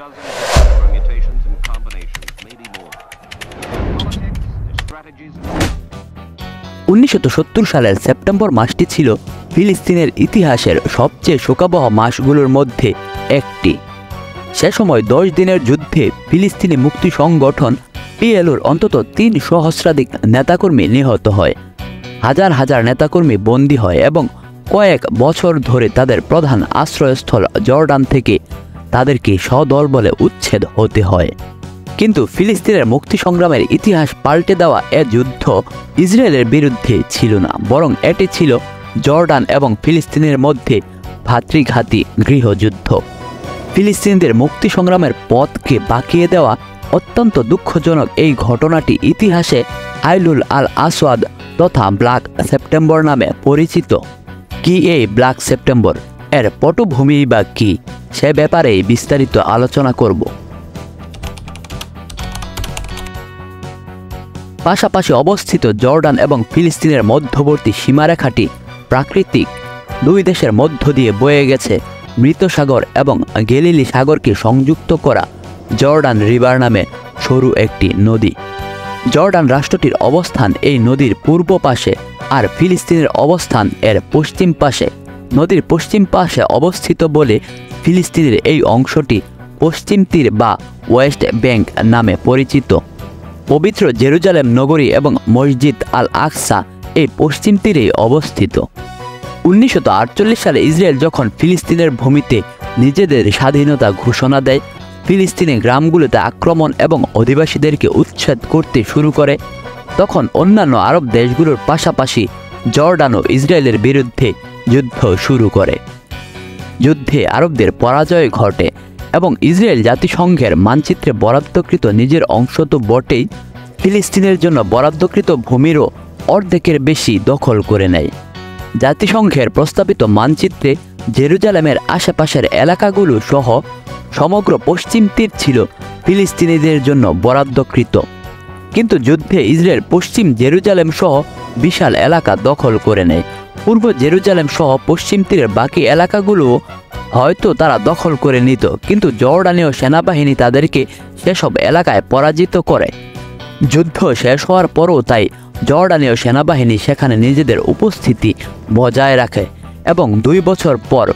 Dozens of permutations and combinations, maybe more. Politics, their strategies. 1970 সালের September মাসটি ছিল ফিলিস্তিনের ইতিহাসের সবচেয়ে শোকাবহ মাসগুলোর মধ্যে একটি। সে সময় 10 দিনের যুদ্ধে ফিলিস্তিনি মুক্তি সংগঠন পিএলওর অন্তত 3 সহস্রাধিক নেতাকর্মী নিহত হয়। হাজার হাজার নেতাকর্মী বন্দী হয় এবং কয়েক বছর ধরে তাদের প্রধান আশ্রয়স্থল জর্ডান থেকে তাদেরকে সদলবলে উচ্ছেদ হতে হয়। কিন্তু ফিলিস্তিনের মুক্তি সংগ্রামের ইতিহাস পাল্টে দেওয়া এ যুদ্ধ ইসরায়েলের বিরুদ্ধে ছিল না, বরং এটি ছিল জর্ডান এবং ফিলিস্তিনের মধ্যে ভাতৃঘাতী গৃহযুদ্ধ। ফিলিস্তিনিদের মুক্তি সংগ্রামের পথকে বাঁকিয়ে দেওয়া অত্যন্ত দুঃখজনক এই ঘটনাটি ইতিহাসে আইলুল আল আসওয়াদ তথা ব্ল্যাক সেপ্টেম্বর নামে পরিচিত। কি এই ব্ল্যাক সেপ্টেম্বর, এর পটভূমি বা কি, সে ব্যাপারে বিস্তারিত আলোচনা করব। পাশাপাশি অবস্থিত জর্ডান এবং ফিলিস্তিনের মধ্যবর্তী সীমারেখাটি প্রাকৃতিক দুই দেশের মধ্য দিয়ে বয়ে গেছে মৃত সাগর এবং গেলিলি সাগরকে সংযুক্ত করা জর্ডান রিভার নামে সরু একটি নদী। জর্ডান রাষ্ট্রটির অবস্থান এই নদীর পূর্ব পাশে আর ফিলিস্তিনের অবস্থান এর পশ্চিম পাশে। নদীর পশ্চিম পাশে অবস্থিত বলে ফিলিস্তিনের এই অংশটি পশ্চিম তীর বা ওয়েস্ট ব্যাংক নামে পরিচিত। পবিত্র জেরুজালেম নগরী এবং মসজিদ আল আকসা এই পশ্চিম তীরেই অবস্থিত। 1948 সালে ইসরায়েল যখন ফিলিস্তিনের ভূমিতে নিজেদের স্বাধীনতা ঘোষণা দেয়, ফিলিস্তিনি গ্রামগুলোতে আক্রমণ এবং অধিবাসীদেরকে উচ্ছেদ করতে শুরু করে, তখন অন্যান্য আরব দেশগুলোর পাশাপাশি জর্ডানও ইসরায়েলের বিরুদ্ধে যুদ্ধ শুরু করে। যুদ্ধে আরবদের পরাজয় ঘটে এবং ইসরায়েল জাতিসংঘের মানচিত্রে বরাদ্দকৃত নিজের অংশ তো বটেই, ফিলিস্তিনের জন্য বরাদ্দকৃত ভূমিরও অর্ধেকের বেশি দখল করে নেয়। জাতিসংঘের প্রস্তাবিত মানচিত্রে জেরুজালেমের আশেপাশের এলাকাগুলো সহ সমগ্র পশ্চিম তীর ছিল ফিলিস্তিনিদের জন্য বরাদ্দকৃত। কিন্তু যুদ্ধে ইসরায়েল পশ্চিম জেরুজালেম সহ বিশাল এলাকা দখল করে নেয়। পূর্ব জেরুজালেম সহ পশ্চিম তীরের বাকি এলাকাগুলোও হয়তো তারা দখল করে নিত, কিন্তু জর্ডানীয় সেনাবাহিনী তাদেরকে সেসব এলাকায় পরাজিত করে। যুদ্ধ শেষ হওয়ার পরও তাই জর্ডানীয় সেনাবাহিনী সেখানে নিজেদের উপস্থিতি বজায় রাখে এবং 2 বছর পর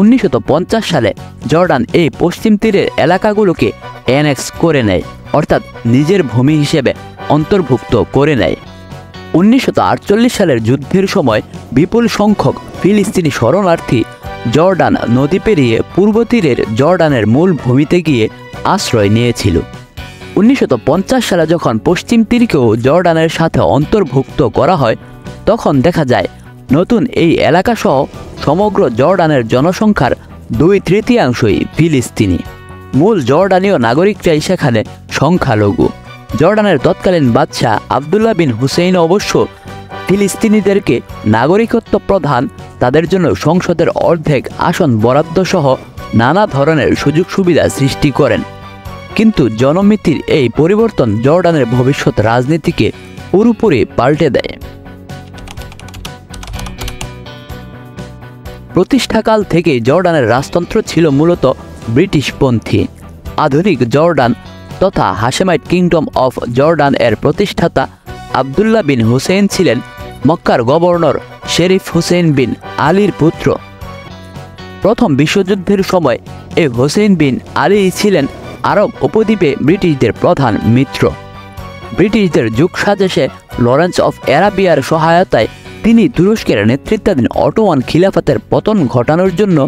1950 সালে জর্ডান এই পশ্চিম তীরের এলাকাগুলোকে অ্যানেক্স করে নেয়, অর্থাৎ নিজের ভূমি হিসেবে অন্তর্ভুক্ত করে নেয়। 1948 সালের যুদ্ধের সময় বিপুল সংখ্যক ফিলিস্তিনি শরণার্থী জর্ডান নদী পেরিয়ে পূর্ব তীরের জর্ডানের মূল ভূমিতে গিয়ে আশ্রয় নিয়েছিল। 1950 সালে যখন পশ্চিম তীরকেও জর্ডানের সাথে অন্তর্ভুক্ত করা হয়, তখন দেখা যায় নতুন এই এলাকাসহ সমগ্র জর্ডানের জনসংখ্যার 2/3 ফিলিস্তিনি। মূল জর্ডানীয় নাগরিকরাই সেখানে সংখ্যালঘু। জর্ডানের তৎকালীন বাদশাহ আবদুল্লাহ বিন হুসেইন অবশ্য ফিলিস্তিনিদেরকে নাগরিকত্ব প্রদান, তাদের জন্য সংসদের অর্ধেক আসন বরাদ্দ সহ নানা ধরনের সুযোগ সুবিধা সৃষ্টি করেন। কিন্তু জনমিতির এই পরিবর্তন জর্ডানের ভবিষ্যৎ রাজনীতিকে পুরোপুরি পাল্টে দেয়। প্রতিষ্ঠাকাল থেকেই জর্ডানের রাজতন্ত্র ছিল মূলত ব্রিটিশপন্থী। আধুনিক জর্ডান তথা হাশেমাইট কিংডম অফ জর্ডান এর প্রতিষ্ঠাতা আবদুল্লাহ বিন হুসেইন ছিলেন মক্কার গভর্নর শেরিফ হুসেইন বিন আলীর পুত্র। প্রথম বিশ্বযুদ্ধের সময় এই হুসেইন বিন আলী ছিলেন আরব উপদ্বীপে ব্রিটিশদের প্রধান মিত্র। ব্রিটিশদের যুগসাজেশে লরেন্স অফ অ্যারাবিয়ার সহায়তায় তিনি তুরস্কের নেতৃত্বাধীন অটোমান খিলাফতের পতন ঘটানোর জন্য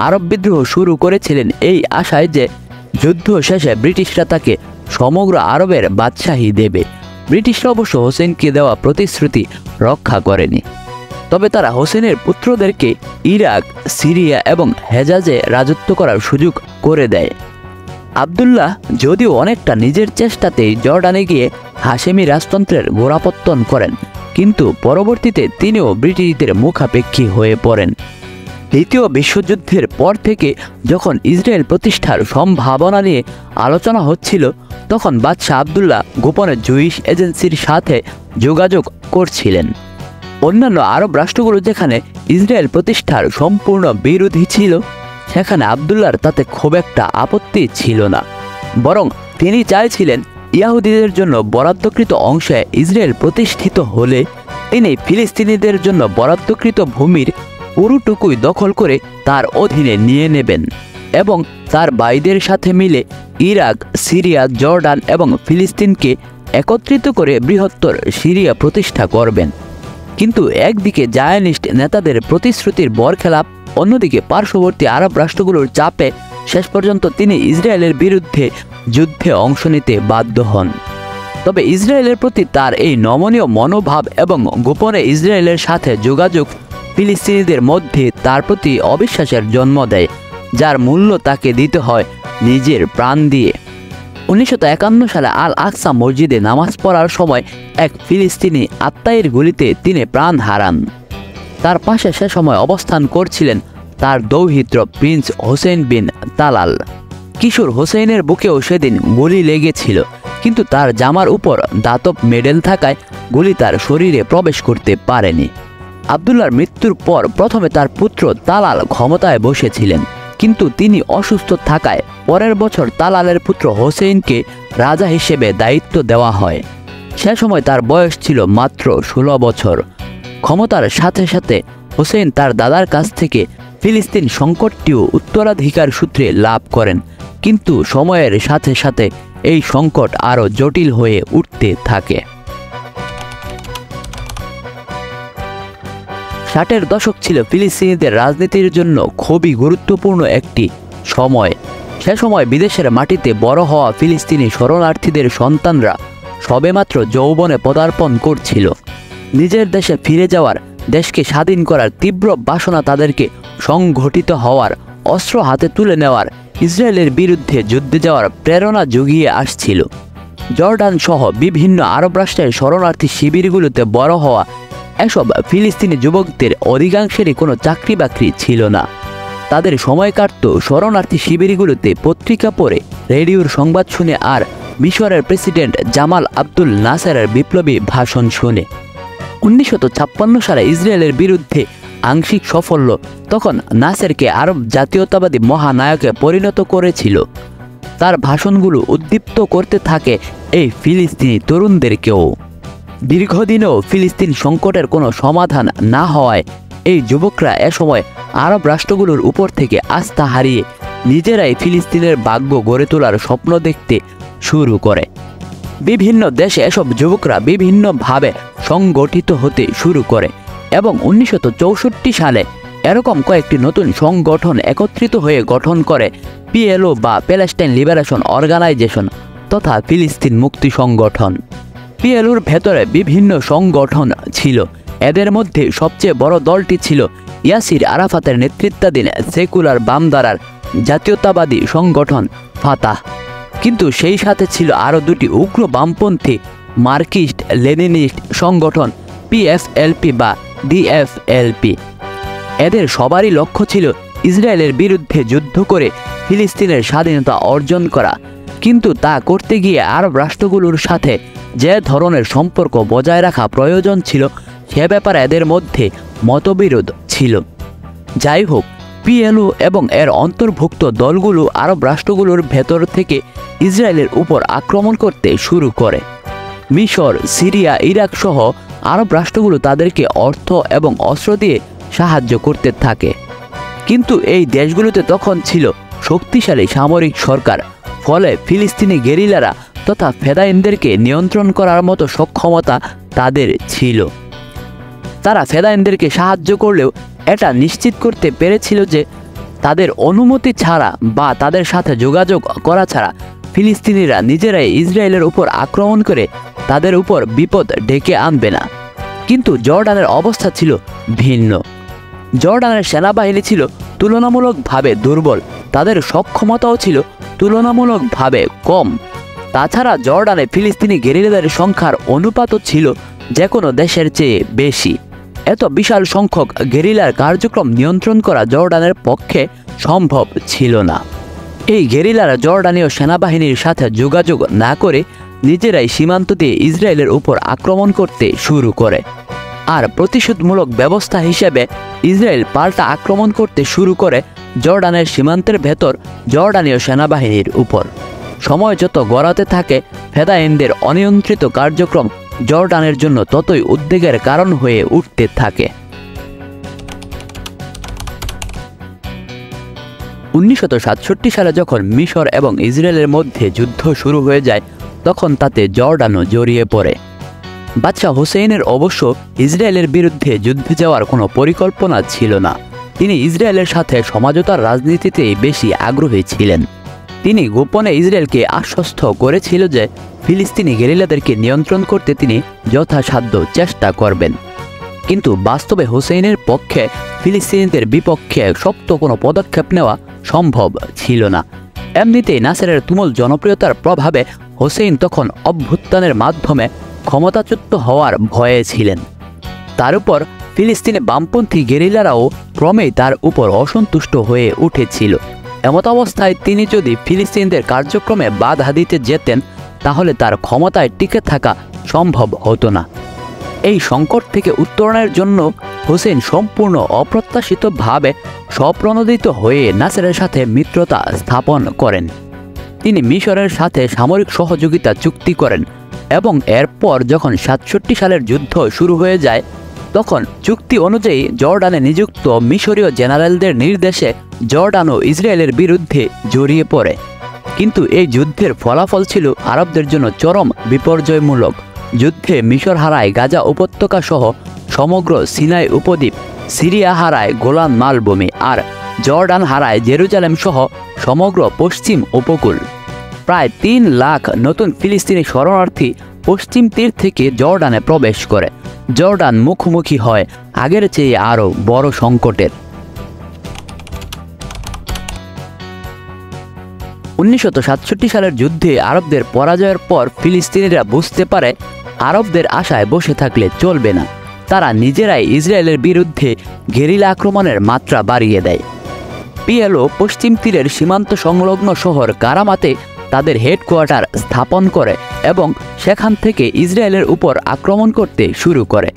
আরব বিদ্রোহ শুরু করেছিলেন, এই আশায় যে যুদ্ধ শেষে ব্রিটিশরা তাকে সমগ্র আরবের বাদশাহী দেবে। ব্রিটিশরা অবশ্য হোসেনকে দেওয়া প্রতিশ্রুতি রক্ষা করেনি, তবে তারা হোসেনের পুত্রদেরকে ইরাক, সিরিয়া এবং হেজাজে রাজত্ব করার সুযোগ করে দেয়। আবদুল্লাহ যদিও অনেকটা নিজের চেষ্টাতেই জর্ডানে গিয়ে হাশেমি রাজতন্ত্রের গোড়াপত্তন করেন, কিন্তু পরবর্তীতে তিনিও ব্রিটিশদের মুখাপেক্ষী হয়ে পড়েন। দ্বিতীয় বিশ্বযুদ্ধের পর থেকে যখন ইসরায়েল প্রতিষ্ঠার সম্ভাবনা নিয়ে আলোচনা হচ্ছিল, তখন বাদশাহ আবদুল্লাহ গোপনে জুইশ এজেন্সির সাথে যোগাযোগ করছিলেন। অন্যান্য আরব রাষ্ট্রগুলো যেখানে ইসরায়েল প্রতিষ্ঠার সম্পূর্ণ বিরোধী ছিল, সেখানে আব্দুল্লাহর তাতে খুব একটা আপত্তি ছিল না, বরং তিনি চাইছিলেন ইয়াহুদীদের জন্য বরাদ্দকৃত অংশে ইসরায়েল প্রতিষ্ঠিত হলে তিনি ফিলিস্তিনিদের জন্য বরাদ্দকৃত ভূমির পুরোটুকুই দখল করে তার অধীনে নিয়ে নেবেন এবং তার ভাইদের সাথে মিলে ইরাক, সিরিয়া, জর্ডান এবং ফিলিস্তিনকে একত্রিত করে বৃহত্তর সিরিয়া প্রতিষ্ঠা করবেন। কিন্তু একদিকে জায়নিস্ট নেতাদের প্রতিশ্রুতির বরখেলাপ, অন্যদিকে পার্শ্ববর্তী আরব রাষ্ট্রগুলোর চাপে শেষ পর্যন্ত তিনি ইসরায়েলের বিরুদ্ধে যুদ্ধে অংশ নিতে বাধ্য হন। তবে ইসরায়েলের প্রতি তার এই নমনীয় মনোভাব এবং গোপনে ইসরায়েলের সাথে যোগাযোগ ফিলিস্তিনিদের মধ্যে তার প্রতি অবিশ্বাসের জন্ম দেয়, যার মূল্য তাকে দিতে হয় নিজের প্রাণ দিয়ে। 1951 সালে আল আকসা মসজিদে নামাজ পড়ার সময় এক ফিলিস্তিনি আত্মাইয়ের গুলিতে তিনি প্রাণ হারান। তার পাশে সে সময় অবস্থান করছিলেন তার দৌহিত্র প্রিন্স হোসেন বিন তালাল। কিশোর হোসেনের বুকেও সেদিন গুলি লেগেছিল, কিন্তু তার জামার উপর দাতব মেডেল থাকায় গুলি তার শরীরে প্রবেশ করতে পারেনি। আব্দুল্লাহর মৃত্যুর পর প্রথমে তার পুত্র তালাল ক্ষমতায় বসেছিলেন, কিন্তু তিনি অসুস্থ থাকায় পরের বছর তালালের পুত্র হোসেনকে রাজা হিসেবে দায়িত্ব দেওয়া হয়। সে সময় তার বয়স ছিল মাত্র 16 বছর। ক্ষমতার সাথে সাথে হোসেন তার দাদার কাছ থেকে ফিলিস্তিন সংকটটিও উত্তরাধিকার সূত্রে লাভ করেন, কিন্তু সময়ের সাথে সাথে এই সংকট আরও জটিল হয়ে উঠতে থাকে। 60-এর দশক ছিল ফিলিস্তিনিদের রাজনীতির জন্য খুবই গুরুত্বপূর্ণ একটি সময়। সে সময় বিদেশের মাটিতে বড় হওয়া ফিলিস্তিনি শরণার্থীদের সন্তানরা সবেমাত্র যৌবনে পদার্পণ করছিল। নিজের দেশে ফিরে যাওয়ার, দেশকে স্বাধীন করার তীব্র বাসনা তাদেরকে সংগঠিত হওয়ার, অস্ত্র হাতে তুলে নেওয়ার, ইসরায়েলের বিরুদ্ধে যুদ্ধে যাওয়ার প্রেরণা জুগিয়ে আসছিল। জর্ডান সহ বিভিন্ন আরব রাষ্ট্রের শরণার্থী শিবিরগুলোতে বড় হওয়া এসব ফিলিস্তিনি যুবকদের অধিকাংশেরই কোনো চাকরি বাকরি ছিল না। তাদের সময় কাটত শরণার্থী শিবিরগুলোতে পত্রিকা পড়ে, রেডিওর সংবাদ শুনে আর মিশরের প্রেসিডেন্ট জামাল আব্দুল নাসেরের বিপ্লবী ভাষণ শুনে। 1956 সালে ইসরায়েলের বিরুদ্ধে আংশিক সাফল্য তখন নাসেরকে আরব জাতীয়তাবাদী মহানায়কে পরিণত করেছিল। তার ভাষণগুলো উদ্দীপ্ত করতে থাকে এই ফিলিস্তিনি তরুণদেরকেও। দীর্ঘদিনেও ফিলিস্তিন সংকটের কোনো সমাধান না হওয়ায় এই যুবকরা এসময় আরব রাষ্ট্রগুলোর উপর থেকে আস্থা হারিয়ে নিজেরাই ফিলিস্তিনের ভাগ্য গড়ে তোলার স্বপ্ন দেখতে শুরু করে। বিভিন্ন দেশে এসব যুবকরা বিভিন্নভাবে সংগঠিত হতে শুরু করে এবং 1964 সালে এরকম কয়েকটি নতুন সংগঠন একত্রিত হয়ে গঠন করে পিএলও বা প্যালেস্টাইন লিবারেশন অর্গানাইজেশন তথা ফিলিস্তিন মুক্তি সংগঠন। পিএলওর ভেতরে বিভিন্ন সংগঠন ছিল। এদের মধ্যে সবচেয়ে বড় দলটি ছিল ইয়াসির আরাফাতের নেতৃত্বাধীন সেকুলার বামধারার জাতীয়তাবাদী সংগঠন ফাতাহ। কিন্তু সেই সাথে ছিল আরও দুটি উগ্র বামপন্থী মার্কিস্ট লেনিনিস্ট সংগঠন পিএফএলপি বা ডিএফএলপি। এদের সবারই লক্ষ্য ছিল ইসরায়েলের বিরুদ্ধে যুদ্ধ করে ফিলিস্তিনের স্বাধীনতা অর্জন করা, কিন্তু তা করতে গিয়ে আরব রাষ্ট্রগুলোর সাথে যে ধরনের সম্পর্ক বজায় রাখা প্রয়োজন ছিল সে ব্যাপারে এদের মধ্যে মতবিরোধ ছিল। যাই হোক, পিএলও এবং এর অন্তর্ভুক্ত দলগুলো আরব রাষ্ট্রগুলোর ভেতর থেকে ইসরায়েলের উপর আক্রমণ করতে শুরু করে। মিশর, সিরিয়া, ইরাক সহ আরব রাষ্ট্রগুলো তাদেরকে অর্থ এবং অস্ত্র দিয়ে সাহায্য করতে থাকে, কিন্তু এই দেশগুলোতে তখন ছিল শক্তিশালী সামরিক সরকার, ফলে ফিলিস্তিনি গেরিলারা তথা ফেদাইনদেরকে নিয়ন্ত্রণ করার মতো সক্ষমতা তাদের ছিল। তারা ফেদাইনদেরকে সাহায্য করলেও এটা নিশ্চিত করতে পেরেছিল যে তাদের অনুমতি ছাড়া বা তাদের সাথে যোগাযোগ করা ছাড়া ফিলিস্তিনিরা নিজেরাই ইসরায়েলের উপর আক্রমণ করে তাদের উপর বিপদ ডেকে আনবে না। কিন্তু জর্ডানের অবস্থা ছিল ভিন্ন। জর্ডানের সেনাবাহিনী ছিল তুলনামূলকভাবে দুর্বল, তাদের সক্ষমতাও ছিল তুলনামূলকভাবে কম। তাছাড়া জর্ডানে ফিলিস্তিনি গেরিলাদের সংখ্যার অনুপাতও ছিল যে কোনো দেশের চেয়ে বেশি। এত বিশাল সংখ্যক গেরিলার কার্যক্রম নিয়ন্ত্রণ করা জর্ডানের পক্ষে সম্ভব ছিল না। এই গেরিলারা জর্ডানীয় সেনাবাহিনীর সাথে যোগাযোগ না করে নিজেরাই সীমান্ত দিয়ে ইসরায়েলের উপর আক্রমণ করতে শুরু করে। আর প্রতিশোধমূলক ব্যবস্থা হিসেবে ইসরায়েল পাল্টা আক্রমণ করতে শুরু করে জর্ডানের সীমান্তের ভেতর জর্ডানীয় সেনাবাহিনীর উপর। সময় যত গড়াতে থাকে, ফেদাইনদের অনিয়ন্ত্রিত কার্যক্রম জর্ডানের জন্য ততই উদ্বেগের কারণ হয়ে উঠতে থাকে। 1967 সালে যখন মিশর এবং ইসরায়েলের মধ্যে যুদ্ধ শুরু হয়ে যায়, তখন তাতে জর্ডানও জড়িয়ে পড়ে। বাদশাহ হুসেইনের অবশ্য ইসরায়েলের বিরুদ্ধে যুদ্ধে যাওয়ার কোনো পরিকল্পনা ছিল না। তিনি ইসরায়েলের সাথে সমঝোতার রাজনীতিতেই বেশি আগ্রহী ছিলেন। তিনি গোপনে ইসরায়েলকে আশ্বস্ত করেছিল যে ফিলিস্তিনি গেরিলাদেরকে নিয়ন্ত্রণ করতে তিনি যথাসাধ্য চেষ্টা করবেন। কিন্তু বাস্তবে হুসেইনের পক্ষে ফিলিস্তিনিদের বিপক্ষে শক্ত কোনো পদক্ষেপ নেওয়া সম্ভব ছিল না। এমনিতেই নাসেরের তুমুল জনপ্রিয়তার প্রভাবে হুসেইন তখন অভ্যুত্থানের মাধ্যমে ক্ষমতাচ্যুত হওয়ার ভয়ে ছিলেন। তার উপর ফিলিস্তিনে বামপন্থী গেরিলারাও ক্রমেই তার উপর অসন্তুষ্ট হয়ে উঠেছিল। এমত অবস্থায় তিনি যদি ফিলিস্তিনিদের কার্যক্রমে বাধা দিতে যেতেন, তাহলে তার ক্ষমতায় টিকে থাকা সম্ভব হতো না। এই সংকট থেকে উত্তরণের জন্য হুসেইন সম্পূর্ণ অপ্রত্যাশিতভাবে স্বপ্রণোদিত হয়ে নাসেরের সাথে মিত্রতা স্থাপন করেন। তিনি মিশরের সাথে সামরিক সহযোগিতা চুক্তি করেন এবং এরপর যখন 67 সালের যুদ্ধ শুরু হয়ে যায়, তখন চুক্তি অনুযায়ী জর্ডানে নিযুক্ত মিশরীয় জেনারেলদের নির্দেশে জর্ডান ও ইসরায়েলের বিরুদ্ধে জড়িয়ে পড়ে। কিন্তু এই যুদ্ধের ফলাফল ছিল আরবদের জন্য চরম বিপর্যয়মূলক। যুদ্ধে মিশর হারায় গাজা উপত্যকা সহ সমগ্র সিনাই উপদ্বীপ, সিরিয়া হারায় গোলান মালভূমি, আর জর্ডান হারায় জেরুজালেম সহ সমগ্র পশ্চিম উপকূল। প্রায় 3 লাখ নতুন ফিলিস্তিনি শরণার্থী পশ্চিম তীর থেকে জর্ডানে প্রবেশ করে। জর্ডান মুখোমুখি হয় আগের চেয়ে আরও বড় সংকটের। 1967 সালের যুদ্ধে আরবদের পরাজয়ের পর ফিলিস্তিনিরা বুঝতে পারে আরবদের আশায় বসে থাকলে চলবে না। তারা নিজেরাই ইসরায়েলের বিরুদ্ধে গেরিলা আক্রমণের মাত্রা বাড়িয়ে দেয়। পিএলও পশ্চিম তীরের সীমান্ত সংলগ্ন শহর কারামাতে তাদের হেডকোয়ার্টার স্থাপন করে এবং সেখান থেকে ইসরায়েলের উপর আক্রমণ করতে শুরু করে।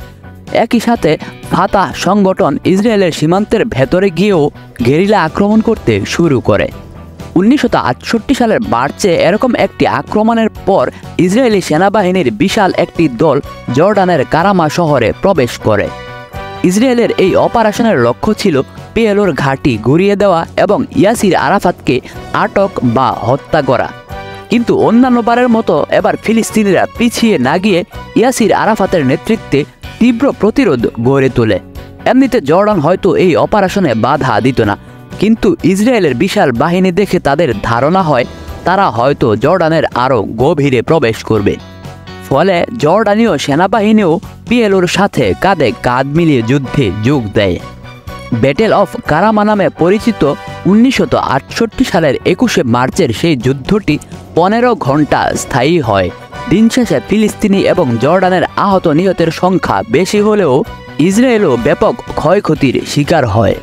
একই সাথে ফাতাহ সংগঠন ইসরায়েলের সীমান্তের ভেতরে গিয়েও গেরিলা আক্রমণ করতে শুরু করে। 1968 সালের মার্চে এরকম একটি আক্রমণের পর ইসরায়েলি সেনাবাহিনীর বিশাল একটি দল জর্ডানের কারামা শহরে প্রবেশ করে। ইসরায়েলের এই অপারেশনের লক্ষ্য ছিল পিএলওর ঘাঁটি গুঁড়িয়ে দেওয়া এবং ইয়াসির আরাফাতকে আটক বা হত্যা করা। কিন্তু অন্যান্যবারের মতো এবার ফিলিস্তিনিরা পিছিয়ে না গিয়ে ইয়াসির আরাফাতের নেতৃত্বে তীব্র প্রতিরোধ গড়ে তোলে। এমনিতে জর্ডান হয়তো এই অপারেশনে বাধা দিত না, কিন্তু ইসরায়েলের বিশাল বাহিনী দেখে তাদের ধারণা হয় তারা হয়তো জর্ডানের আরও গভীরে প্রবেশ করবে। ফলে জর্ডানীয় সেনাবাহিনীও পিএলওর সাথে কাঁধে কাঁধ মিলিয়ে যুদ্ধে যোগ দেয়। ব্যাটেল অফ কারামা নামে পরিচিত 1968 সালের 21শে মার্চের সেই যুদ্ধটি 15 ঘন্টা স্থায়ী হয়। দিন শেষে ফিলিস্তিনি এবং জর্ডানের আহত নিহতের সংখ্যা বেশি হলেও ইসরায়েলও ব্যাপক ক্ষয়ক্ষতির শিকার হয়।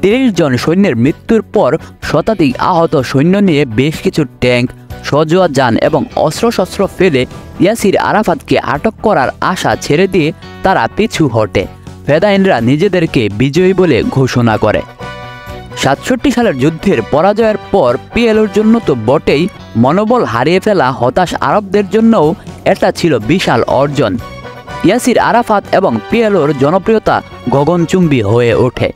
30 জন সৈন্যের মৃত্যুর পর শতাধিক আহত সৈন্য নিয়ে বেশ কিছু ট্যাঙ্ক, সজোয়া যান এবং অস্ত্রশস্ত্র ফেলে ইয়াসির আরাফাতকে আটক করার আশা ছেড়ে দিয়ে তারা পিছু হটে। ফেদাইনরা নিজেদেরকে বিজয়ী বলে ঘোষণা করে। 67 সালের যুদ্ধের পরাজয়ের পর পিএলওর জন্য তো বটেই, মনোবল হারিয়ে ফেলা হতাশ আরবদের জন্যও এটা ছিল বিশাল অর্জন। ইয়াসির আরাফাত এবং পিএলওর জনপ্রিয়তা গগনচুম্বী হয়ে ওঠে।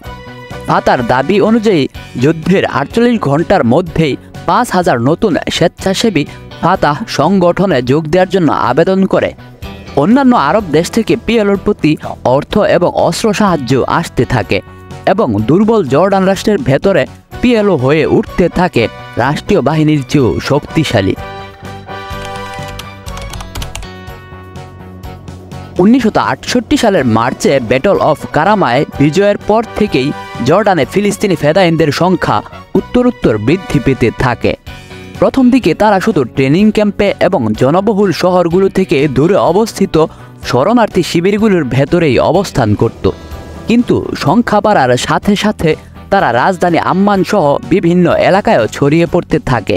ফাতার দাবি অনুযায়ী যুদ্ধের 48 ঘন্টার মধ্যেই 5000 নতুন স্বেচ্ছাসেবী ফাতাহ সংগঠনে যোগ দেওয়ার জন্য আবেদন করে। অন্যান্য আরব দেশ থেকে পিএলওর প্রতি অর্থ এবং অস্ত্র সাহায্য আসতে থাকে এবং দুর্বল জর্ডান রাষ্ট্রের ভেতরে পিএলও হয়ে উঠতে থাকে রাষ্ট্রীয় বাহিনীর চেয়েও শক্তিশালী। 1968 সালের মার্চে ব্যাটল অফ কারামায় বিজয়ের পর থেকেই জর্ডানে ফিলিস্তিনি ফেদাইনদের সংখ্যা উত্তরোত্তর বৃদ্ধি পেতে থাকে। প্রথম দিকে তারা শুধু ট্রেনিং ক্যাম্পে এবং জনবহুল শহরগুলো থেকে দূরে অবস্থিত শরণার্থী শিবিরগুলোর ভেতরেই অবস্থান করত, কিন্তু সংখ্যা বাড়ার সাথে সাথে তারা রাজধানী আম্মান সহ বিভিন্ন এলাকায়ও ছড়িয়ে পড়তে থাকে।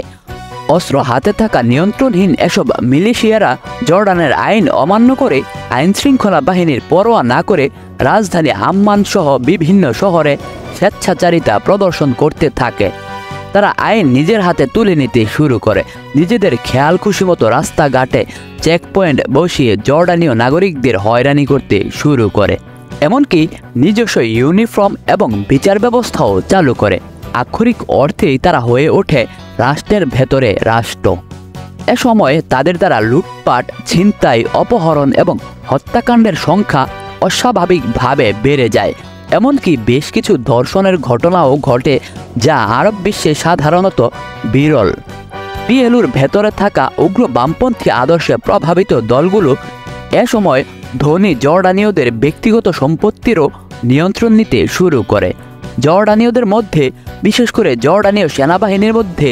অস্ত্র হাতে থাকা নিয়ন্ত্রণহীন এসব মিলিশিয়ারা জর্ডানের আইন অমান্য করে আইনশৃঙ্খলা বাহিনীর পরোয়া না করে রাজধানী আম্মান সহ বিভিন্ন শহরে স্বেচ্ছাচারিতা প্রদর্শন করতে থাকে। তারা আইন নিজের হাতে তুলে নিতে শুরু করে, নিজেদের খেয়াল খুশি মতো রাস্তাঘাটে চেকপয়েন্ট বসিয়ে জর্ডানীয় নাগরিকদের হয়রানি করতে শুরু করে, এমনকি নিজস্ব ইউনিফর্ম এবং বিচার ব্যবস্থাও চালু করে। আক্ষরিক অর্থেই তারা হয়ে ওঠে রাষ্ট্রের ভেতরে রাষ্ট্র। এ সময়ে তাদের দ্বারা লুটপাট, ছিনতাই, অপহরণ এবং হত্যাকাণ্ডের সংখ্যা অস্বাভাবিকভাবে বেড়ে যায়। এমনকি বেশ কিছু ধর্ষণের ঘটনাও ঘটে, যা আরব বিশ্বে সাধারণত বিরল। পিএলওর ভেতরে থাকা উগ্র বামপন্থী আদর্শে প্রভাবিত দলগুলো এ সময় ধনী জর্ডানীয়দের ব্যক্তিগত সম্পত্তিরও নিয়ন্ত্রণ নিতে শুরু করে। জর্ডানীয়দের মধ্যে, বিশেষ করে জর্ডানীয় সেনাবাহিনীর মধ্যে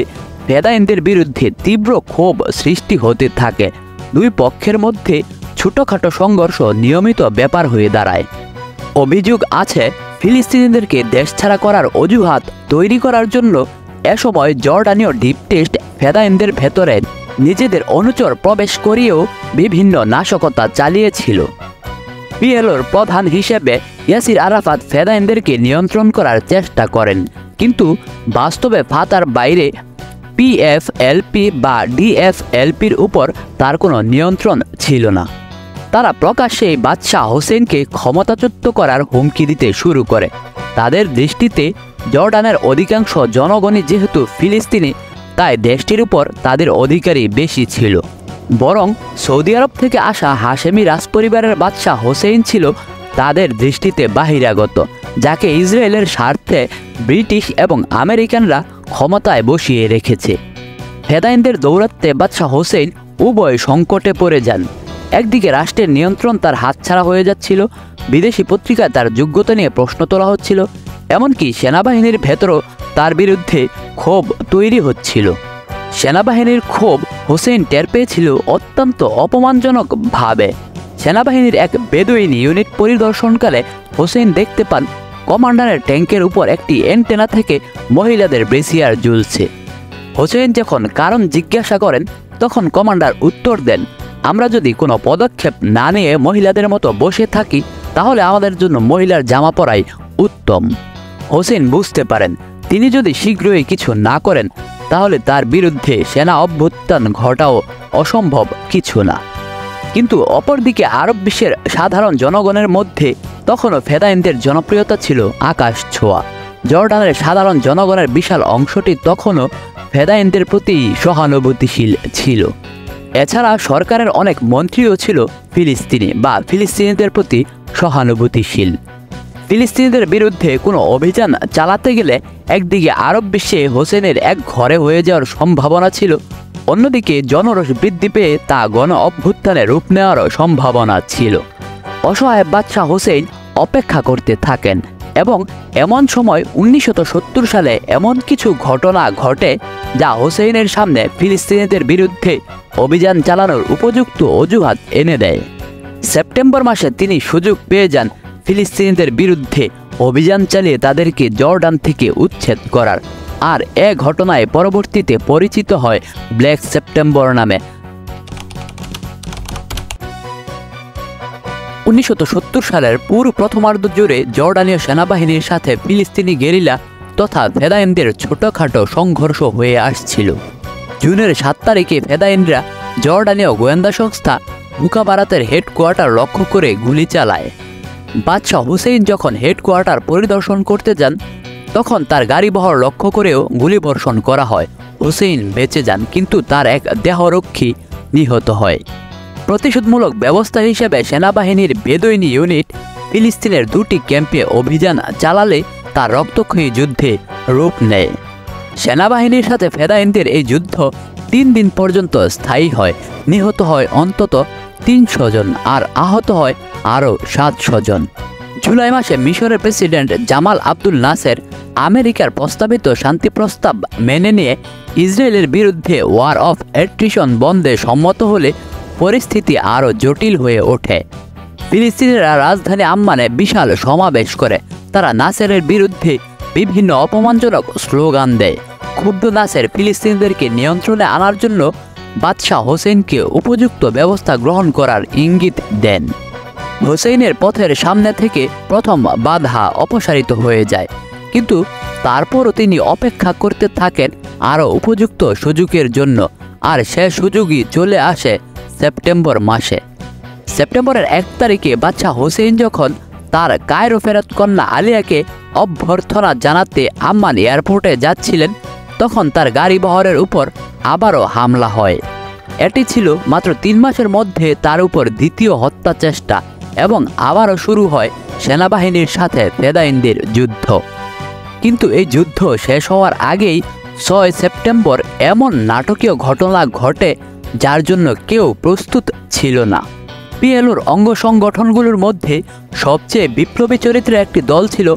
ফেদাইনদের বিরুদ্ধে তীব্র ক্ষোভ সৃষ্টি হতে থাকে। দুই পক্ষের মধ্যে ছোটখাটো সংঘর্ষ নিয়মিত ব্যাপার হয়ে দাঁড়ায়। অভিযোগ আছে, ফিলিস্তিনিদেরকে দেশছাড়া করার অজুহাত তৈরি করার জন্য এ সময় জর্ডানীয় ডিপ টেস্ট ফেদাইনদের ভেতরে নিজেদের অনুচর প্রবেশ করিয়েও বিভিন্ন নাশকতা চালিয়েছিল। পিএলওর প্রধান হিসেবে ইয়াসির আরাফাত ফেদাইনদেরকে নিয়ন্ত্রণ করার চেষ্টা করেন, কিন্তু বাস্তবে ফাতার বাইরে পিএফএলপি বা ডিএফএলপির উপর তার কোনো নিয়ন্ত্রণ ছিল না। তারা প্রকাশ্যেই বাদশাহ হোসেনকে ক্ষমতাচ্যুত করার হুমকি দিতে শুরু করে। তাদের দৃষ্টিতে জর্ডানের অধিকাংশ জনগণই যেহেতু ফিলিস্তিনি, তাই দেশটির উপর তাদের অধিকারই বেশি ছিল। বরং সৌদি আরব থেকে আসা হাশেমি রাজপরিবারের বাদশাহ হোসেন ছিল তাদের দৃষ্টিতে বাহিরাগত, যাকে ইসরায়েলের স্বার্থে ব্রিটিশ এবং আমেরিকানরা ক্ষমতায় বসিয়ে রেখেছে। ফেদাইনদের দৌরাত্মে বাদশাহ হোসেন উভয় সংকটে পড়ে যান। একদিকে রাষ্ট্রের নিয়ন্ত্রণ তার হাতছাড়া হয়ে যাচ্ছিল, বিদেশি পত্রিকায় তার যোগ্যতা নিয়ে প্রশ্ন তোলা হচ্ছিল, এমনকি সেনাবাহিনীর ভেতরও তার বিরুদ্ধে ক্ষোভ তৈরি হচ্ছিল। সেনাবাহিনীর ক্ষোভ হোসেন টের পেয়েছিল অত্যন্ত অপমানজনকভাবে। সেনাবাহিনীর এক বেদুইন ইউনিট পরিদর্শনকালে হোসেন দেখতে পান কমান্ডারের ট্যাঙ্কের উপর একটি অ্যান্টেনা থেকে মহিলাদের ব্রেসিয়ার ঝুলছে। হোসেন যখন কারণ জিজ্ঞাসা করেন, তখন কমান্ডার উত্তর দেন, আমরা যদি কোনো পদক্ষেপ না নিয়ে মহিলাদের মতো বসে থাকি, তাহলে আমাদের জন্য মহিলার জামা পরাই উত্তম। হোসেন বুঝতে পারেন, তিনি যদি শীঘ্রই কিছু না করেন, তাহলে তার বিরুদ্ধে সেনা অভ্যুত্থান ঘটাও অসম্ভব কিছু না। কিন্তু অপরদিকে আরব বিশ্বের সাধারণ জনগণের মধ্যে তখনও ফেদাইনদের জনপ্রিয়তা ছিল আকাশ ছোঁয়া। জর্ডানের সাধারণ জনগণের বিশাল অংশটি তখনও ফেদাইনদের প্রতি সহানুভূতিশীল ছিল। এছাড়া সরকারের অনেক মন্ত্রীও ছিল ফিলিস্তিনি বা ফিলিস্তিনিদের প্রতি সহানুভূতিশীল। ফিলিস্তিনিদের বিরুদ্ধে কোনো অভিযান চালাতে গেলে একদিকে আরব বিশ্বে হোসেনের এক ঘরে হয়ে যাওয়ার সম্ভাবনা ছিল, অন্যদিকে জনরোষ বৃদ্ধি পেয়ে তা গণ অভ্যুত্থানে রূপ নেওয়ারও সম্ভাবনা ছিল। অসহায় বাদশাহ হোসেন অপেক্ষা করতে থাকেন এবং এমন সময় 1970 সালে এমন কিছু ঘটনা ঘটে যা হোসেনের সামনে ফিলিস্তিনিদের বিরুদ্ধে অভিযান চালানোর উপযুক্ত অজুহাত এনে দেয়। সেপ্টেম্বর মাসে তিনি সুযোগ পেয়ে যান ফিলিস্তিনিদের বিরুদ্ধে অভিযান চালিয়ে তাদেরকে জর্ডান থেকে উচ্ছেদ করার, আর এ ঘটনায় পরবর্তীতে পরিচিত হয় ব্ল্যাক সেপ্টেম্বর নামে। 1970 সালের পুরো প্রথমার্ধ জুড়ে জর্ডানীয় সেনাবাহিনীর সাথে ফিলিস্তিনি গেরিলা তথা ফেদাইনদের ছোটখাটো সংঘর্ষ হয়ে আসছিল। জুনের 7 তারিখে ফেদাইনরা জর্ডানীয় গোয়েন্দা সংস্থা মুকাবারাতের হেডকোয়ার্টার লক্ষ্য করে গুলি চালায়। বাদশাহ হুসেইন যখন হেডকোয়ার্টার পরিদর্শন করতে যান, তখন তার গাড়িবহর লক্ষ্য করেও গুলিবর্ষণ করা হয়। হুসেইন বেঁচে যান, কিন্তু তার এক দেহরক্ষী নিহত হয়। প্রতিশোধমূলক ব্যবস্থা হিসেবে সেনাবাহিনীর বেদুইন ইউনিট ফিলিস্তিনের 2টি ক্যাম্পে অভিযান চালালে তা রক্তক্ষয়ী যুদ্ধে রূপ নেয়। সেনাবাহিনীর সাথে ফেদাইনদের এই যুদ্ধ 3 দিন পর্যন্ত স্থায়ী হয়। নিহত হয় অন্তত 300 জন আর আহত হয় আরও 700 জন। জুলাই মাসে মিশরের প্রেসিডেন্ট জামাল আব্দুল নাসের আমেরিকার প্রস্তাবিত শান্তি প্রস্তাব মেনে নিয়ে ইসরায়েলের বিরুদ্ধে ওয়ার অফ অ্যাট্রিশন বন্ধে সম্মত হলে পরিস্থিতি আরও জটিল হয়ে ওঠে। ফিলিস্তিনিরা রাজধানী আম্মানে বিশাল সমাবেশ করে। তারা নাসেরের বিরুদ্ধে বিভিন্ন অপমানজনক স্লোগান দেয়। ক্ষুব্ধ নাসের ফিলিস্তিনিদেরকে নিয়ন্ত্রণে আনার জন্য বাদশাহ হোসেনকে উপযুক্ত ব্যবস্থা গ্রহণ করার ইঙ্গিত দেন। হোসেনের পথের সামনে থেকে প্রথম বাধা অপসারিত হয়ে যায়, কিন্তু তারপরও তিনি অপেক্ষা করতে থাকেন আরও উপযুক্ত সুযোগের জন্য। আর সে সুযোগই চলে আসে সেপ্টেম্বর মাসে। সেপ্টেম্বরের 1 তারিখে বাদশাহ হোসেন যখন তার কায়রো ফেরত কন্যা আলিয়াকে অভ্যর্থনা জানাতে আম্মান এয়ারপোর্টে যাচ্ছিলেন, তখন তার গাড়ি বহরের উপর আবারও হামলা হয়। এটি ছিল মাত্র 3 মাসের মধ্যে তার উপর দ্বিতীয় হত্যা চেষ্টা, এবং আবারও শুরু হয় সেনাবাহিনীর সাথে ফেদাইনদের যুদ্ধ। কিন্তু এই যুদ্ধ শেষ হওয়ার আগেই 6 সেপ্টেম্বর এমন নাটকীয় ঘটনা ঘটে যার জন্য কেউ প্রস্তুত ছিল না। পিএলওর অঙ্গ সংগঠনগুলোর মধ্যে সবচেয়ে বিপ্লবী চরিত্রের একটি দল ছিল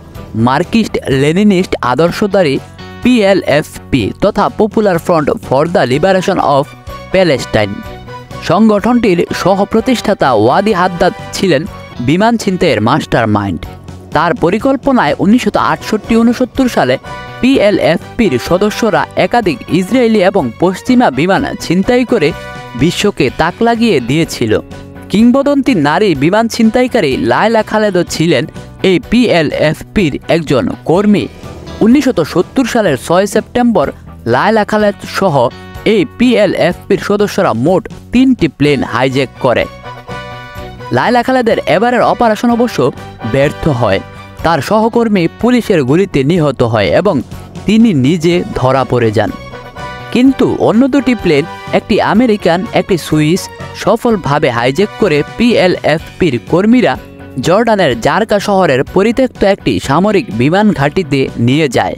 মার্কিস্ট লেনিনিস্ট আদর্শধারী পিএলএফপি তথা popular front for the liberation of Palestine. সংগঠনটির সহ-প্রতিষ্ঠাতা ওয়াদি হাদ্দাদ ছিলেন বিমান ছিনতাইয়ের মাস্টার মাইন্ড। তার পরিকল্পনায় 1968-69 সালে পিএলএফপির সদস্যরা একাধিক ইসরায়েলি এবং পশ্চিমা বিমান ছিনতাই করে বিশ্বকে তাক লাগিয়ে দিয়েছিল। কিংবদন্তি নারী বিমান ছিনতাইকারী লায়লা খালেদও ছিলেন এই পিএলএফপির একজন কর্মী। 1970 সালের 6 সেপ্টেম্বর লায়লা খালেদ সহ এই পিএলএফপির সদস্যরা মোট 3টি প্লেন হাইজ্যাক করে। লায়লা খালেদের এবারের অপারেশন অবশ্য ব্যর্থ হয়। তার সহকর্মী পুলিশের গুলিতে নিহত হয় এবং তিনি নিজে ধরা পড়ে যান। কিন্তু অন্য দুটি প্লেন, একটি আমেরিকান একটি সুইস, সফলভাবে হাইজ্যাক করে পিএলএফপির কর্মীরা জর্ডানের জারকা শহরের পরিত্যক্ত একটি সামরিক বিমান ঘাঁটিতে নিয়ে যায়।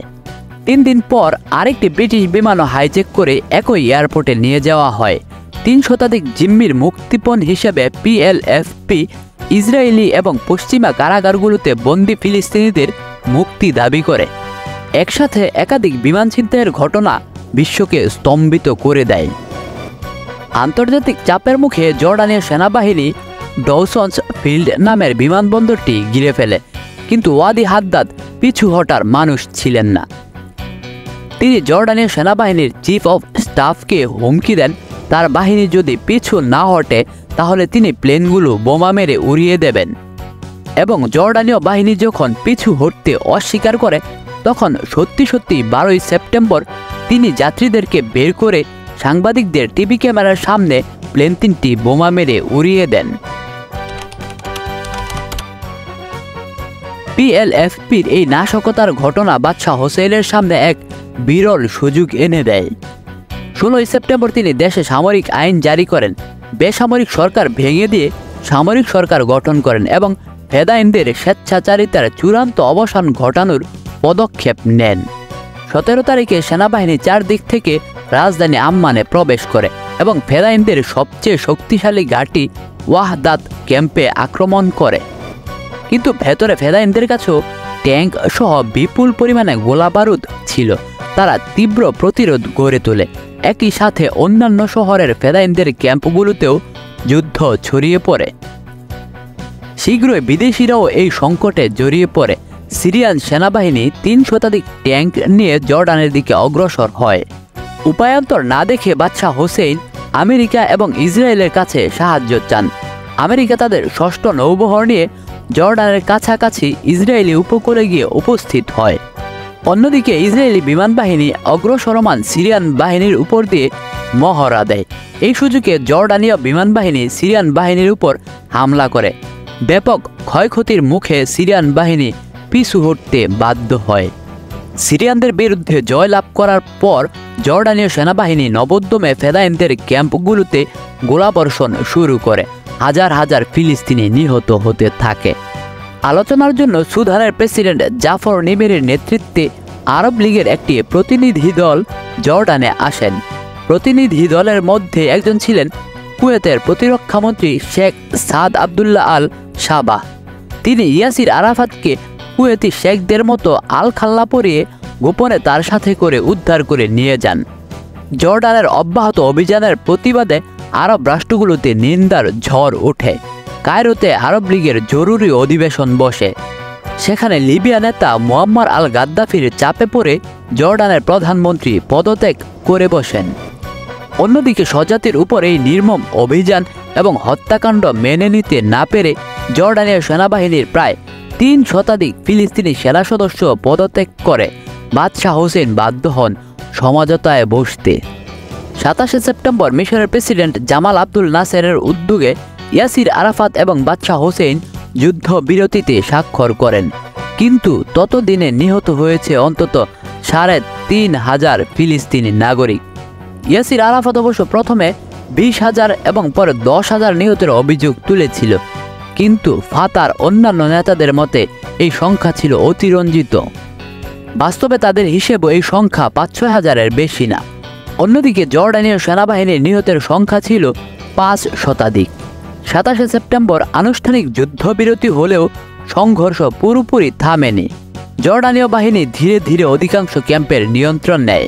3 দিন পর আরেকটি ব্রিটিশ বিমানও হাইজ্যাক করে একই এয়ারপোর্টে নিয়ে যাওয়া হয়। 3 শতাধিক জিম্মির মুক্তিপণ হিসেবে পিএলএফপি ইসরায়েলি এবং পশ্চিমা কারাগারগুলোতে বন্দী ফিলিস্তিনিদের মুক্তি দাবি করে। একসাথে একাধিক বিমান ছিনতাইয়ের ঘটনা বিশ্বকে স্তম্ভিত করে দেয়। আন্তর্জাতিক চাপের মুখে জর্ডানের সেনাবাহিনী ডওসন্স ফিল্ড নামের বিমানবন্দরটি ঘিরে ফেলে, কিন্তু ওয়াদি হাদ্দাদ পিছু হটার মানুষ ছিলেন না। তিনি জর্ডানের সেনাবাহিনীর চিফ অফ স্টাফকে হুমকি দেন তার বাহিনী যদি পিছু না হটে তাহলে তিনি প্লেনগুলো বোমা মেরে উড়িয়ে দেবেন। এবং জর্ডানীয় বাহিনী যখন পিছু হটতে অস্বীকার করে তখন সত্যি 12 সেপ্টেম্বর তিনি যাত্রীদেরকে বের করে সাংবাদিকদের টিভি ক্যামেরার সামনে প্লেন 3টি বোমা মেরে উড়িয়ে দেন। পিএলএফপির এই নাশকতার ঘটনা বাদশাহ হোসেনের সামনে এক বিরল সুযোগ এনে দেয়। 16 সেপ্টেম্বর তিনি দেশে সামরিক আইন জারি করেন, বেসামরিক সরকার ভেঙে দিয়ে সামরিক সরকার গঠন করেন এবং ফেদাইনদের স্বেচ্ছাচারিতার চূড়ান্ত অবসান ঘটানোর পদক্ষেপ নেন। 17 তারিখে সেনাবাহিনী 4 দিক থেকে রাজধানী আম্মানে প্রবেশ করে এবং ফেদাইনদের সবচেয়ে শক্তিশালী ঘাঁটি ওয়াহদাত ক্যাম্পে আক্রমণ করে। কিন্তু ভেতরে ফেদাইনদের কাছেও ট্যাঙ্ক সহ বিপুল পরিমাণে গোলাবারুদ ছিল। তারা তীব্র প্রতিরোধ গড়ে তোলে। একই সাথে অন্যান্য শহরের ফেদাইনদের ক্যাম্পগুলোতেও যুদ্ধ ছড়িয়ে পড়ে। শীঘ্রই বিদেশিরাও এই সংকটে জড়িয়ে পড়ে। সিরিয়ান সেনাবাহিনী 3 শতাধিক ট্যাঙ্ক নিয়ে জর্ডানের দিকে অগ্রসর হয়। উপায়ান্তর না দেখে বাদশাহ হোসেন আমেরিকা এবং ইসরায়েলের কাছে সাহায্য চান। আমেরিকা তাদের 6ষ্ঠ নৌবহর নিয়ে জর্ডানের কাছাকাছি ইসরায়েলি উপকূলে গিয়ে উপস্থিত হয়। অন্যদিকে ইসরায়েলি বিমান বাহিনী অগ্রসরমান সিরিয়ান বাহিনীর উপর দিয়ে মহড়া দেয়। এই সুযোগে জর্ডানীয় বিমান বাহিনী সিরিয়ান বাহিনীর উপর হামলা করে। ব্যাপক ক্ষয়ক্ষতির মুখে সিরিয়ান বাহিনী পিছু হটতে বাধ্য হয়। সিরিয়ানদের বিরুদ্ধে জয়লাভ করার পর জর্ডানীয় সেনাবাহিনী নবোদ্যমে ফেদাইনদের ক্যাম্পগুলোতে গোলাবর্ষণ শুরু করে। হাজার হাজার ফিলিস্তিনি নিহত হতে থাকে। আলোচনার জন্য সুদানের প্রেসিডেন্ট জাফর নিমেরির নেতৃত্বে আরব লীগের একটি প্রতিনিধি দল জর্ডানে আসেন। প্রতিনিধি দলের মধ্যে একজন ছিলেন কুয়েতের প্রতিরক্ষামন্ত্রী শেখ সাদ আবদুল্লাহ আল সাবাহ। তিনি ইয়াসির আরাফাতকে কুয়েতি শেখদের মতো আল খাল্লা পরিয়ে গোপনে তার সাথে করে উদ্ধার করে নিয়ে যান। জর্ডানের অব্যাহত অভিযানের প্রতিবাদে আরব রাষ্ট্রগুলোতে নিন্দার ঝড় ওঠে। কায়রোতে আরব লীগের জরুরি অধিবেশন বসে। সেখানে লিবিয়া নেতা মুয়াম্মার আল গাদ্দাফির চাপে পড়ে জর্ডানের প্রধানমন্ত্রী পদত্যাগ করে বসেন। অন্যদিকে স্বজাতির উপর এই নির্মম অভিযান এবং হত্যাকাণ্ড মেনে নিতে না পেরে জর্ডানীয় সেনাবাহিনীর প্রায় 3 শতাধিক ফিলিস্তিনি সেনা সদস্য পদত্যাগ করে বাদশাহ হোসেন বাধ্য হন সমঝোতায় বসতে। 27 সেপ্টেম্বর মিশরের প্রেসিডেন্ট জামাল আব্দুল নাসেরের উদ্যোগে ইয়াসির আরাফাত এবং বাদশাহ হোসেন যুদ্ধবিরতিতে স্বাক্ষর করেন, কিন্তু ততদিনে নিহত হয়েছে অন্তত 3,500 ফিলিস্তিনি নাগরিক। ইয়াসির আরাফাত অবশ্য প্রথমে 20,000 এবং পরে 10,000 নিহতের অভিযোগ তুলেছিল, কিন্তু ফাতার অন্যান্য নেতাদের মতে এই সংখ্যা ছিল অতিরঞ্জিত। বাস্তবে তাদের হিসেবে এই সংখ্যা 5-6 হাজারের বেশি না। অন্যদিকে জর্ডানীয় সেনাবাহিনীর নিহতের সংখ্যা ছিল 5 শতাধিক। 27 সেপ্টেম্বর আনুষ্ঠানিক যুদ্ধবিরতি হলেও সংঘর্ষ পুরোপুরি থামেনি। জর্ডানীয় বাহিনী ধীরে ধীরে অধিকাংশ ক্যাম্পের নিয়ন্ত্রণ নেয়।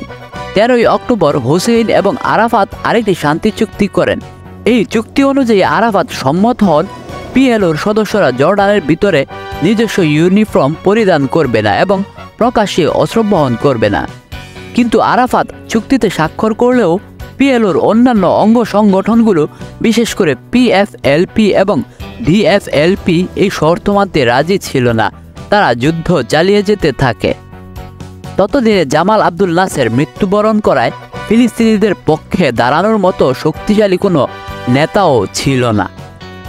13 অক্টোবর হোসেইন এবং আরাফাত আরেকটি শান্তি চুক্তি করেন। এই চুক্তি অনুযায়ী আরাফাত সম্মত হন পিএলওর সদস্যরা জর্ডানের ভিতরে নিজস্ব ইউনিফর্ম পরিধান করবে না এবং প্রকাশ্যে অস্ত্র বহন করবে না। কিন্তু আরাফাত চুক্তিতে স্বাক্ষর করলেও পিএলওর অন্যান্য অঙ্গ সংগঠনগুলো, বিশেষ করে পিএফএলপি এবং ডিএফএলপি এই শর্ত মানতে রাজি ছিল না। তারা যুদ্ধ চালিয়ে যেতে থাকে। ততদিনে জামাল আব্দুল নাসের মৃত্যুবরণ করায় ফিলিস্তিনিদের পক্ষে দাঁড়ানোর মতো শক্তিশালী কোনো নেতাও ছিল না।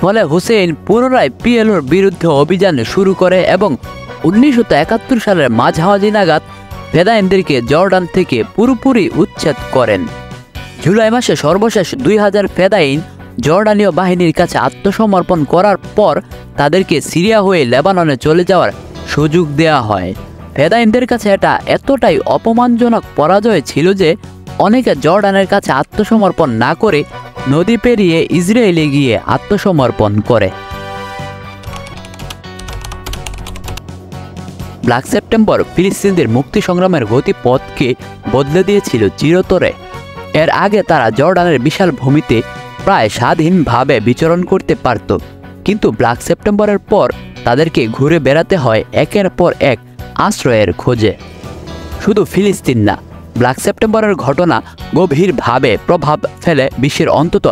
ফলে হুসেইন পুনরায় পিএলওর বিরুদ্ধে অভিযান শুরু করে এবং 1971 সালের মাঝামাঝি নাগাদ ফেদাইনদেরকে জর্ডান থেকে পুরোপুরি উচ্ছেদ করেন। জুলাই মাসে সর্বশেষ 2000 ফেদাইন জর্ডানীয় বাহিনীর কাছে আত্মসমর্পণ করার পর তাদেরকে সিরিয়া হয়ে লেবাননে চলে যাওয়ার সুযোগ দেওয়া হয়। ফেদাইনদের কাছে এটা এতটাই অপমানজনক পরাজয় ছিল যে অনেকে জর্ডানের কাছে আত্মসমর্পণ না করে নদী পেরিয়ে ইসরায়েলে গিয়ে আত্মসমর্পণ করে। ব্ল্যাক সেপ্টেম্বর ফিলিস্তিনিদের মুক্তি সংগ্রামের গতিপথকে বদলে দিয়েছিল চিরতরে। এর আগে তারা জর্ডানের বিশাল ভূমিতে প্রায় স্বাধীনভাবে বিচরণ করতে পারত, কিন্তু ব্ল্যাক সেপ্টেম্বরের পর তাদেরকে ঘুরে বেড়াতে হয় একের পর এক আশ্রয়ের খোঁজে। শুধু ফিলিস্তিন না, ব্ল্যাক সেপ্টেম্বরের ঘটনা গভীরভাবে প্রভাব ফেলে বিশ্বের অন্তত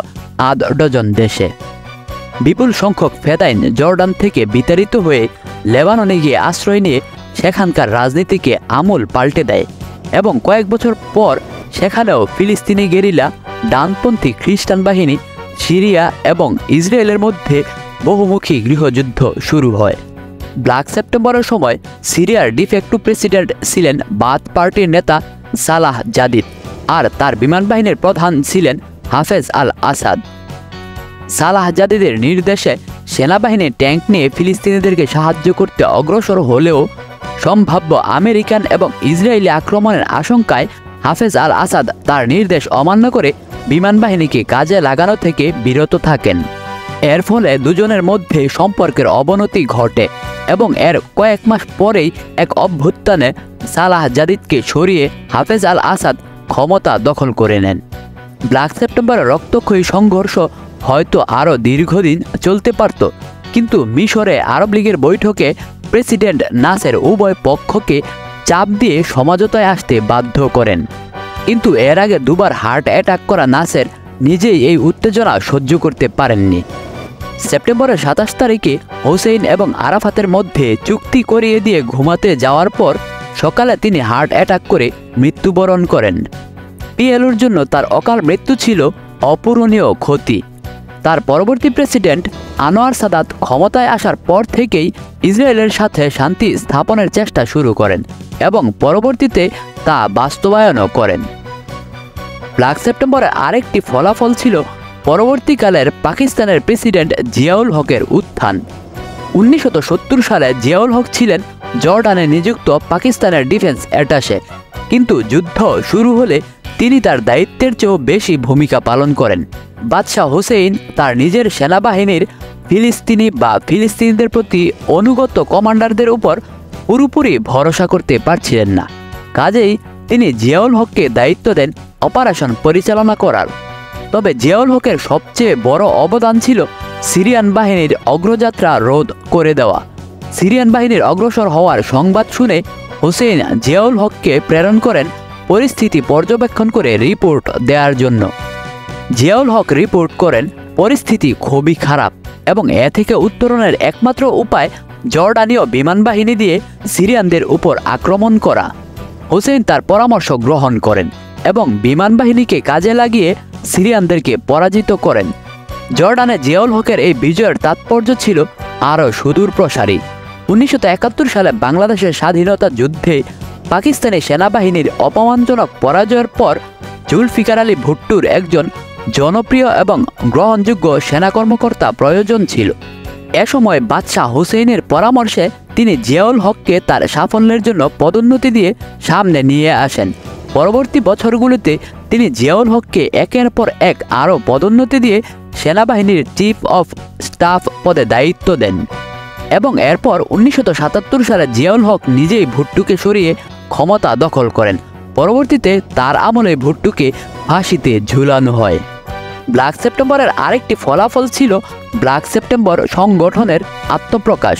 8 ডজন দেশে। বিপুল সংখ্যক ফেদাইন জর্ডান থেকে বিতাড়িত হয়ে লেবাননে গিয়ে আশ্রয় নিয়ে সেখানকার রাজনীতিকে আমূল পাল্টে দেয় এবং কয়েক বছর পর সেখানেও ফিলিস্তিনি গেরিলা, ডানপন্থী খ্রিস্টান বাহিনী, সিরিয়া এবং ইসরায়েলের মধ্যে বহুমুখী গৃহযুদ্ধ শুরু হয়। ব্ল্যাক সেপ্টেম্বরের সময় সিরিয়ার ডিফেক্টো প্রেসিডেন্ট ছিলেন বাথ পার্টির নেতা সালাহ জাদিদ, আর তার বিমান বাহিনীর প্রধান ছিলেন হাফেজ আল আসাদ। সালাহ জাদিদের নির্দেশে সেনাবাহিনী ট্যাঙ্ক নিয়ে ফিলিস্তিনিদেরকে সাহায্য করতে অগ্রসর হলেও সম্ভাব্য আমেরিকান এবং ইসরায়েলি আক্রমণের আশঙ্কায় হাফেজ আল আসাদ তার নির্দেশ অমান্য করে বিমান বাহিনীকে কাজে লাগানো থেকে বিরত থাকেন। এর ফলে দুজনের মধ্যে সম্পর্কের অবনতি ঘটে এবং এর কয়েক মাস পরেই এক অভ্যুত্থানে সালাহ জাদিদকে সরিয়ে হাফেজ আল আসাদ ক্ষমতা দখল করে নেন। ব্ল্যাক সেপ্টেম্বরের রক্তক্ষয়ী সংঘর্ষ হয়তো আরও দীর্ঘদিন চলতে পারত, কিন্তু মিশরে আরব লীগের বৈঠকে প্রেসিডেন্ট নাসের উভয় পক্ষকে চাপ দিয়ে সমঝোতায় আসতে বাধ্য করেন। কিন্তু এর আগে দুবার হার্ট অ্যাটাক করা নাসের নিজেই এই উত্তেজনা সহ্য করতে পারেননি। সেপ্টেম্বরের 27 তারিখে হোসেইন এবং আরাফাতের মধ্যে চুক্তি করিয়ে দিয়ে ঘুমাতে যাওয়ার পর সকালে তিনি হার্ট অ্যাটাক করে মৃত্যুবরণ করেন। পিএলওর জন্য তার অকাল মৃত্যু ছিল অপূরণীয় ক্ষতি। তার পরবর্তী প্রেসিডেন্ট আনোয়ার সাদাত ক্ষমতায় আসার পর থেকেই ইসরায়েলের সাথে শান্তি স্থাপনের চেষ্টা শুরু করেন এবং পরবর্তীতে তা বাস্তবায়নও করেন। ব্ল্যাক সেপ্টেম্বরের আরেকটি ফলাফল ছিল পরবর্তীকালের পাকিস্তানের প্রেসিডেন্ট জিয়াউল হকের উত্থান। 1970 সালে জিয়াউল হক ছিলেন জর্ডানে নিযুক্ত পাকিস্তানের ডিফেন্স অ্যাটাশে, কিন্তু যুদ্ধ শুরু হলে তিনি তার দায়িত্বের চেয়েও বেশি ভূমিকা পালন করেন। বাদশাহ হোসেইন তার নিজের সেনাবাহিনীর ফিলিস্তিনিদের প্রতি অনুগত কমান্ডারদের উপর পুরোপুরি ভরসা করতে পারছিলেন না। কাজেই তিনি জিয়াউল হককে দায়িত্ব দেন অপারেশন পরিচালনা করার। তবে জিয়াউল হকের সবচেয়ে বড় অবদান ছিল সিরিয়ান বাহিনীর অগ্রযাত্রা রোধ করে দেওয়া। সিরিয়ান বাহিনীর অগ্রসর হওয়ার সংবাদ শুনে হোসেইন জিয়াউল হককে প্রেরণ করেন পরিস্থিতি পর্যবেক্ষণ করে রিপোর্ট দেওয়ার জন্য। জিয়াউল হক রিপোর্ট করেন পরিস্থিতি খুবই খারাপ এবং এ থেকে উত্তরণের একমাত্র উপায় জর্ডানীয় বিমান বাহিনী দিয়ে সিরিয়ানদের উপর আক্রমণ করা। হোসেইন তার পরামর্শ গ্রহণ করেন এবং বিমান বাহিনীকে কাজে লাগিয়ে সিরিয়ানদেরকে পরাজিত করেন। জর্ডানে জিয়াউল হকের এই বিজয়ের তাৎপর্য ছিল আরও সুদূর প্রসারী। 1971 সালে বাংলাদেশের স্বাধীনতা যুদ্ধে পাকিস্তানি সেনাবাহিনীর অপমানজনক পরাজয়ের পর জুলফিকার আলী ভুট্টোর একজন জনপ্রিয় এবং গ্রহণযোগ্য সেনা কর্মকর্তা প্রয়োজন ছিল। এ সময় বাদশাহ হুসেইনের পরামর্শে তিনি জিয়াউল হককে তার সাফল্যের জন্য পদোন্নতি দিয়ে সামনে নিয়ে আসেন। পরবর্তী বছরগুলোতে তিনি জিয়াউল হককে একের পর এক আরও পদোন্নতি দিয়ে সেনাবাহিনীর চিফ অফ স্টাফ পদে দায়িত্ব দেন এবং এরপর 1977 সালে জিয়াউল হক নিজেই ভুট্টোকে সরিয়ে ক্ষমতা দখল করেন। পরবর্তীতে তার আমলে ভুট্টোকে ফাঁসিতে ঝুলানো হয়। ব্ল্যাক সেপ্টেম্বরের আরেকটি ফলাফল ছিল ব্ল্যাক সেপ্টেম্বর সংগঠনের আত্মপ্রকাশ।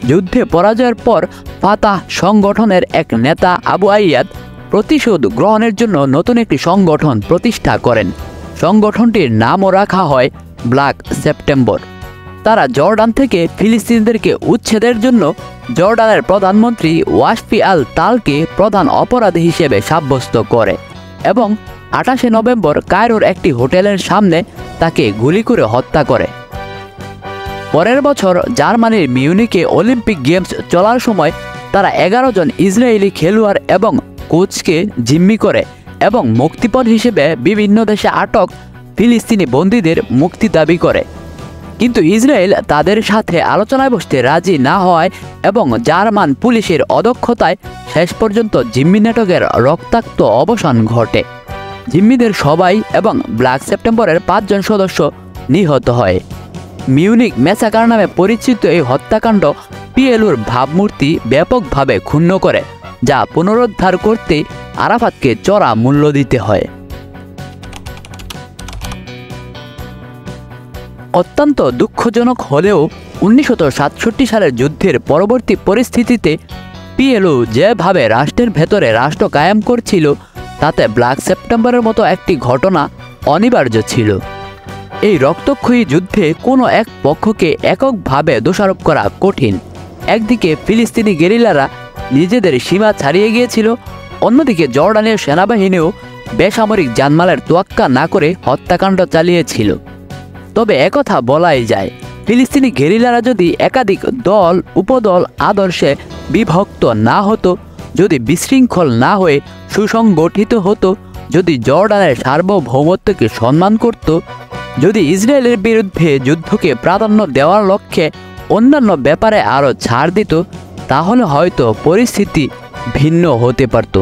যুদ্ধে পরাজয়ের পর ফাতাহ সংগঠনের এক নেতা আবু আইয়াদ প্রতিশোধ গ্রহণের জন্য নতুন একটি সংগঠন প্রতিষ্ঠা করেন। সংগঠনটির নামও রাখা হয় ব্ল্যাক সেপ্টেম্বর। তারা জর্ডান থেকে ফিলিস্তিনিদেরকে উচ্ছেদের জন্য জর্ডানের প্রধানমন্ত্রী ওয়াসফি আল তালকে প্রধান অপরাধী হিসেবে সাব্যস্ত করে এবং 28 নভেম্বর কায়রোর একটি হোটেলের সামনে তাকে গুলি করে হত্যা করে। পরের বছর জার্মানির মিউনিকে অলিম্পিক গেমস চলার সময় তারা 11 জন ইসরায়েলি খেলোয়াড় এবং কোচকে জিম্মি করে এবং মুক্তিপণ হিসেবে বিভিন্ন দেশে আটক ফিলিস্তিনি বন্দীদের মুক্তি দাবি করে। কিন্তু ইসরায়েল তাদের সাথে আলোচনায় বসতে রাজি না হওয়ায় এবং জার্মান পুলিশের অদক্ষতায় শেষ পর্যন্ত জিম্মি নাটকের রক্তাক্ত অবসান ঘটে। জিম্মিদের সবাই এবং ব্ল্যাক সেপ্টেম্বরের 5 জন সদস্য নিহত হয়। মিউনিক ম্যাসাকার নামে পরিচিত এই হত্যাকাণ্ড পিএলওর ভাবমূর্তি ব্যাপকভাবে ক্ষুণ্ণ করে, যা পুনরুদ্ধার করতে আরাফাতকে চড়া মূল্য দিতে হয়। অত্যন্ত দুঃখজনক হলেও 1967 সালের যুদ্ধের পরবর্তী পরিস্থিতিতে পিএলও যেভাবে রাষ্ট্রের ভেতরে রাষ্ট্র কায়েম করছিল তাতে ব্ল্যাক সেপ্টেম্বরের মতো একটি ঘটনা অনিবার্য ছিল। এই রক্তক্ষয়ী যুদ্ধে কোনো এক পক্ষকে এককভাবে দোষারোপ করা কঠিন। একদিকে ফিলিস্তিনি গেরিলারা নিজেদের সীমা ছাড়িয়ে গিয়েছিল, অন্যদিকে জর্ডানের সেনাবাহিনীও বেসামরিক জানমালের তোয়াক্কা না করে হত্যাকাণ্ড চালিয়েছিল। তবে একথা বলাই যায়, ফিলিস্তিনি গেরিলারা যদি একাধিক দল উপদল আদর্শে বিভক্ত না হতো, যদি বিশৃঙ্খল না হয়ে সুসংগঠিত হতো, যদি জর্ডানের সার্বভৌমত্বকে সম্মান করত, যদি ইসরায়েলের বিরুদ্ধে যুদ্ধকে প্রাধান্য দেওয়ার লক্ষ্যে অন্যান্য ব্যাপারে আরও ছাড় দিত, তাহলে হয়তো পরিস্থিতি ভিন্ন হতে পারত।